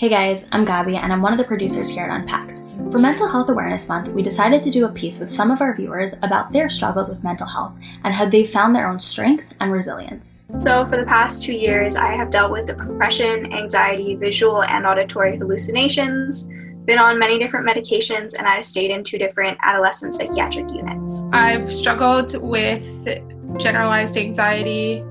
Hey guys, I'm Gabi and I'm one of the producers here at Unpacked. For Mental Health Awareness Month, we decided to do a piece with some of our viewers about their struggles with mental health and how they've found their own strength and resilience. So for the past 2 years, I have dealt with depression, anxiety, visual and auditory hallucinations, been on many different medications, and I've stayed in 2 different adolescent psychiatric units. I've struggled with generalized anxiety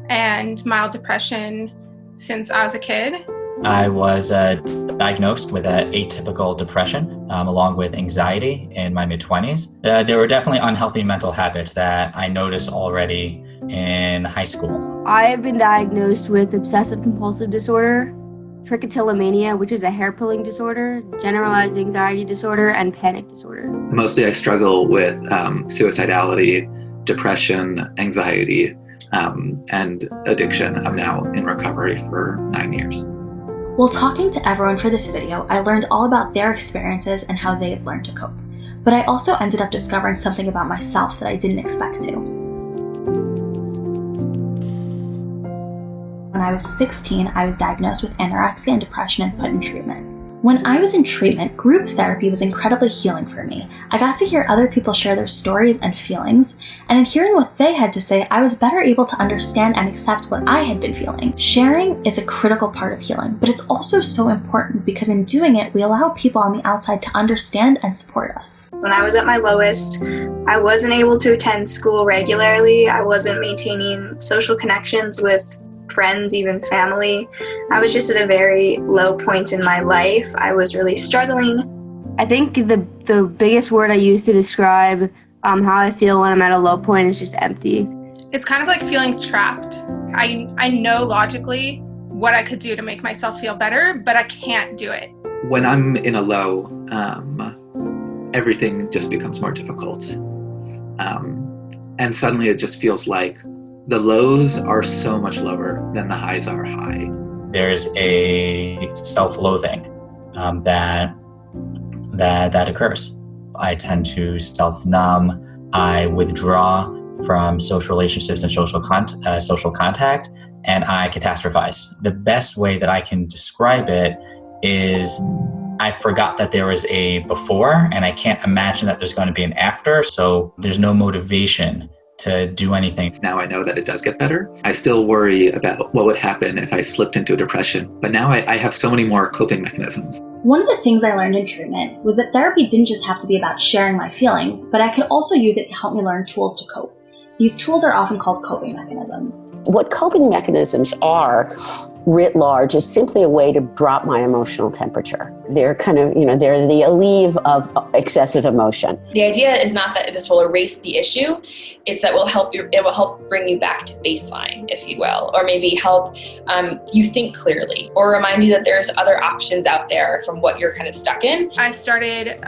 and mild depression since I was a kid. I was diagnosed with atypical depression along with anxiety in my mid-20s. There were definitely unhealthy mental habits that I noticed already in high school. I have been diagnosed with obsessive compulsive disorder, trichotillomania, which is a hair pulling disorder, generalized anxiety disorder, and panic disorder. Mostly I struggle with suicidality, depression, anxiety, and addiction. I'm now in recovery for 9 years. While talking to everyone for this video, I learned all about their experiences and how they have learned to cope. But I also ended up discovering something about myself that I didn't expect to. When I was 16, I was diagnosed with anorexia and depression and put in treatment. When I was in treatment, group therapy was incredibly healing for me. I got to hear other people share their stories and feelings, and in hearing what they had to say, I was better able to understand and accept what I had been feeling. Sharing is a critical part of healing, but it's also so important because in doing it, we allow people on the outside to understand and support us. When I was at my lowest, I wasn't able to attend school regularly. I wasn't maintaining social connections with friends, even family. I was just at a very low point in my life. I was really struggling. I think the biggest word I use to describe how I feel when I'm at a low point is just empty. It's kind of like feeling trapped. I know logically what I could do to make myself feel better, but I can't do it. When I'm in a low, everything just becomes more difficult. And suddenly it just feels like the lows are so much lower than the highs are high. There's a self-loathing that occurs. I tend to self-numb. I withdraw from social relationships and social contact, and I catastrophize. The best way that I can describe it is I forgot that there was a before, and I can't imagine that there's going to be an after, so there's no motivation to do anything. Now I know that it does get better. I still worry about what would happen if I slipped into a depression, but now I have so many more coping mechanisms. One of the things I learned in treatment was that therapy didn't just have to be about sharing my feelings, but I could also use it to help me learn tools to cope. These tools are often called coping mechanisms. What coping mechanisms are, writ large, is simply a way to drop my emotional temperature. They're kind of, they're the alleviation of excessive emotion. The idea is not that this will erase the issue, it's that it will help bring you back to baseline, if you will, or maybe help you think clearly, or remind you that there's other options out there from what you're kind of stuck in. I started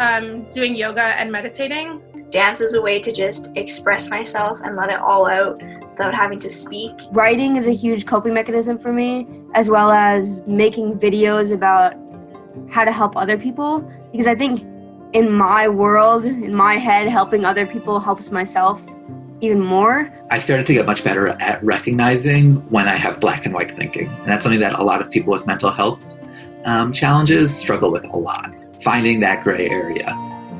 doing yoga and meditating. Dance is a way to just express myself and let it all out without having to speak. Writing is a huge coping mechanism for me, as well as making videos about how to help other people, because I think in my world, in my head, helping other people helps myself even more. I started to get much better at recognizing when I have black and white thinking. And that's something that a lot of people with mental health challenges struggle with a lot. Finding that gray area.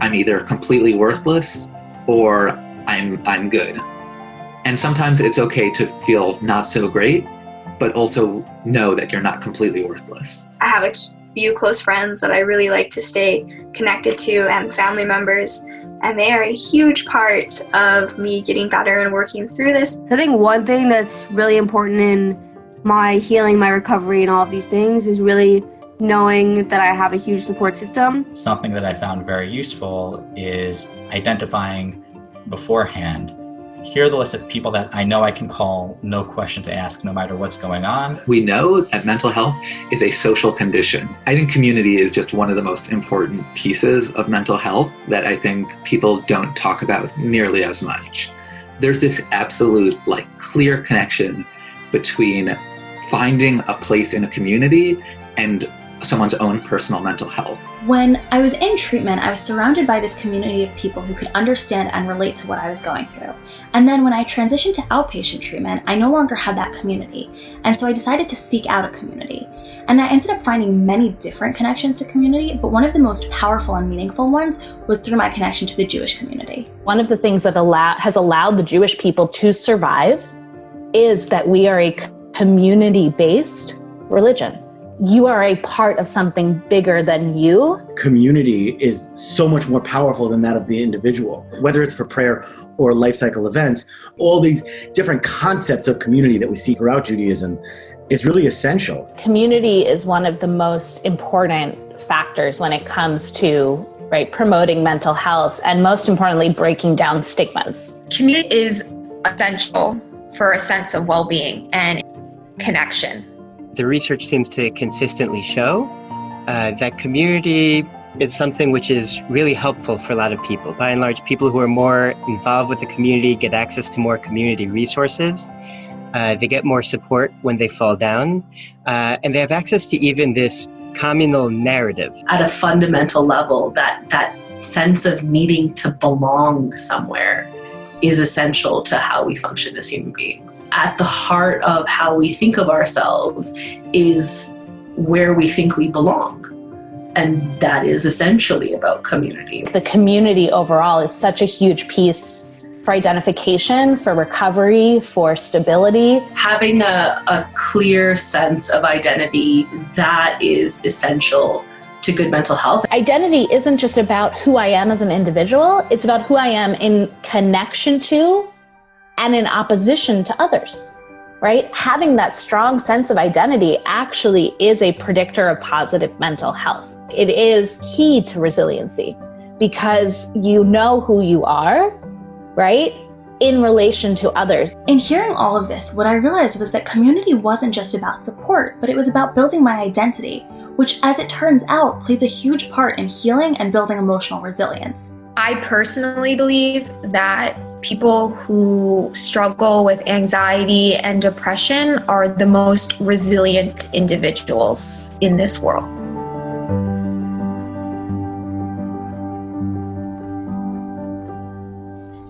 I'm either completely worthless or I'm good. And sometimes it's okay to feel not so great, but also know that you're not completely worthless. I have a few close friends that I really like to stay connected to, and family members, and they are a huge part of me getting better and working through this. I think one thing that's really important in my healing, my recovery, and all of these things is really knowing that I have a huge support system. Something that I found very useful is identifying beforehand. Here are the list of people that I know I can call, no questions asked, no matter what's going on. We know that mental health is a social condition. I think community is just one of the most important pieces of mental health that I think people don't talk about nearly as much. There's this absolute, clear connection between finding a place in a community and someone's own personal mental health. When I was in treatment, I was surrounded by this community of people who could understand and relate to what I was going through. And then when I transitioned to outpatient treatment, I no longer had that community. And so I decided to seek out a community. And I ended up finding many different connections to community, but one of the most powerful and meaningful ones was through my connection to the Jewish community. One of the things that has allowed the Jewish people to survive is that we are a community-based religion. You are a part of something bigger than you. Community is so much more powerful than that of the individual. Whether it's for prayer or life cycle events, all these different concepts of community that we see throughout Judaism is really essential. Community is one of the most important factors when it comes to promoting mental health and, most importantly, breaking down stigmas. Community is essential for a sense of well-being and connection. The research seems to consistently show that community is something which is really helpful for a lot of people. By and large, people who are more involved with the community get access to more community resources. They get more support when they fall down, and they have access to even this communal narrative. At a fundamental level, that sense of needing to belong somewhere is essential to how we function as human beings. At the heart of how we think of ourselves is where we think we belong. And that is essentially about community. The community overall is such a huge piece for identification, for recovery, for stability. Having a clear sense of identity, that is essential to good mental health. Identity isn't just about who I am as an individual, it's about who I am in connection to and in opposition to others, right? Having that strong sense of identity actually is a predictor of positive mental health. It is key to resiliency because you know who you are, right? In relation to others. In hearing all of this, what I realized was that community wasn't just about support, but it was about building my identity, which, as it turns out, plays a huge part in healing and building emotional resilience. I personally believe that people who struggle with anxiety and depression are the most resilient individuals in this world.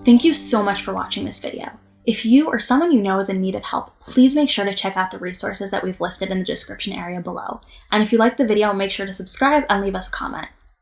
Thank you so much for watching this video. If you or someone you know is in need of help, please make sure to check out the resources that we've listed in the description area below. And if you liked the video, make sure to subscribe and leave us a comment.